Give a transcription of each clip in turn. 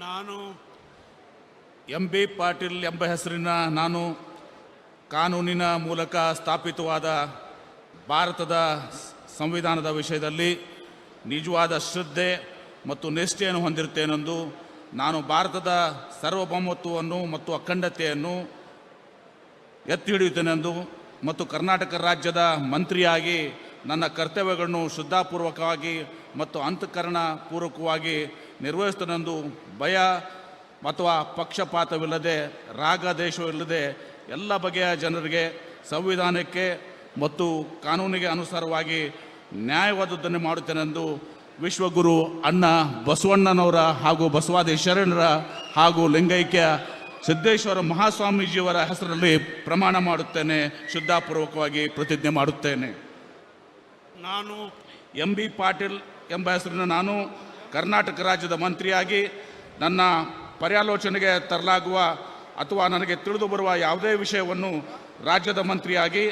ನಾನು MB ಪಾಟೀಲ್ ಎಂಬ ಹೆಸರಿನ ನಾನು ಕಾನೂನಿನ ಮೂಲಕ ಸ್ಥಾಪಿತವಾದ ಭಾರತದ ಸಂವಿಧಾನದ ವಿಷಯದಲ್ಲಿ ನಿಜವಾದ ಶ್ರದ್ಧೆ ಮತ್ತು ನಿಷ್ಠೆಯನ್ನು ಹೊಂದಿರುತ್ತೇನೆಂದು ನಾನು ಭಾರತದ ಸಾರ್ವಭೌಮತ್ವವನ್ನು ಮತ್ತು ಅಖಂಡತೆಯನ್ನು ಎತ್ತಿ ಹಿಡಿಯುತ್ತೇನೆಂದು ಮತ್ತು ಕರ್ನಾಟಕ ರಾಜ್ಯದ ಮಂತ್ರಿಯಾಗಿ ನನ್ನ ಕರ್ತವ್ಯಗಳನ್ನು ಶ್ರದ್ಧಾಪೂರ್ವಕವಾಗಿ ಮತ್ತು ಅಂತಃಕರಣಪೂರ್ವಕವಾಗಿ ನಿರ್ವಹಿಸುತ್ತೇನೆಂದು ಭಯ ಅಥವಾ ಪಕ್ಷಪಾತವಿಲ್ಲದೆ ರಾಗದೇಶವಿಲ್ಲದೆ ಎಲ್ಲ ಬಗೆಯ ಜನರಿಗೆ ಸಂವಿಧಾನಕ್ಕೆ ಮತ್ತು ಕಾನೂನಿಗೆ ಅನುಸಾರವಾಗಿ ನ್ಯಾಯವಾದದ್ದನ್ನು ಮಾಡುತ್ತೇನೆಂದು ವಿಶ್ವಗುರು ಅಣ್ಣ ಬಸವಣ್ಣನವರ ಹಾಗೂ ಬಸವಾದಿ ಶರಣರ ಹಾಗೂ ಲಿಂಗೈಕ್ಯ ಸಿದ್ದೇಶ್ವರ ಮಹಾಸ್ವಾಮೀಜಿಯವರ ಹೆಸರಲ್ಲಿ ಪ್ರಮಾಣ ಮಾಡುತ್ತೇನೆ, ಶ್ರದ್ಧಾಪೂರ್ವಕವಾಗಿ ಪ್ರತಿಜ್ಞೆ ಮಾಡುತ್ತೇನೆ. ನಾನು MB ಪಾಟೀಲ್ ಎಂಬ ಹೆಸರಿನ ನಾನು ಕರ್ನಾಟಕ ರಾಜ್ಯದ ಮಂತ್ರಿಯಾಗಿ ನನ್ನ ಪರ್ಯಾಲೋಚನೆಗೆ ತರಲಾಗುವ ಅಥವಾ ನನಗೆ ತಿಳಿದು ಬರುವ ಯಾವುದೇ ವಿಷಯವನ್ನು ರಾಜ್ಯದ ಮಂತ್ರಿಯಾಗಿ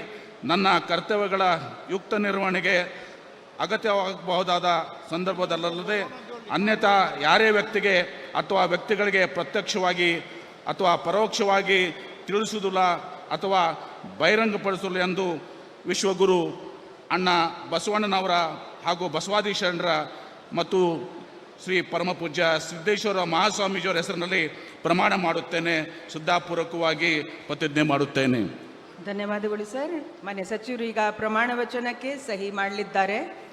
ನನ್ನ ಕರ್ತವ್ಯಗಳ ಯುಕ್ತ ನಿರ್ವಹಣೆಗೆ ಅಗತ್ಯವಾಗಬಹುದಾದ ಸಂದರ್ಭದಲ್ಲದೆ ಅನ್ಯಥಾ ಯಾರೇ ವ್ಯಕ್ತಿಗೆ ಅಥವಾ ವ್ಯಕ್ತಿಗಳಿಗೆ ಪ್ರತ್ಯಕ್ಷವಾಗಿ ಅಥವಾ ಪರೋಕ್ಷವಾಗಿ ತಿಳಿಸುವುದಿಲ್ಲ ಅಥವಾ ಬಹಿರಂಗಪಡಿಸಲು ಎಂದು ವಿಶ್ವಗುರು ಅಣ್ಣ ಬಸವಣ್ಣನವರ ಹಾಗೂ ಬಸವಾದಿ ಶರಣರ ಮತ್ತು ಶ್ರೀ ಪರಮಪೂಜ್ಯ ಸಿದ್ದೇಶ್ವರ ಮಹಾಸ್ವಾಮೀಜಿಯವರ ಹೆಸರಿನಲ್ಲಿ ಪ್ರಮಾಣ ಮಾಡುತ್ತೇನೆ, ಶ್ರದ್ಧಾಪೂರ್ವಕವಾಗಿ ಪ್ರತಿಜ್ಞೆ ಮಾಡುತ್ತೇನೆ. ಧನ್ಯವಾದಗಳು ಸರ್. ಮಾನ್ಯ ಸಚಿವರು ಈಗ ಪ್ರಮಾಣ ವಚನಕ್ಕೆ ಸಹಿ ಮಾಡಲಿದ್ದಾರೆ.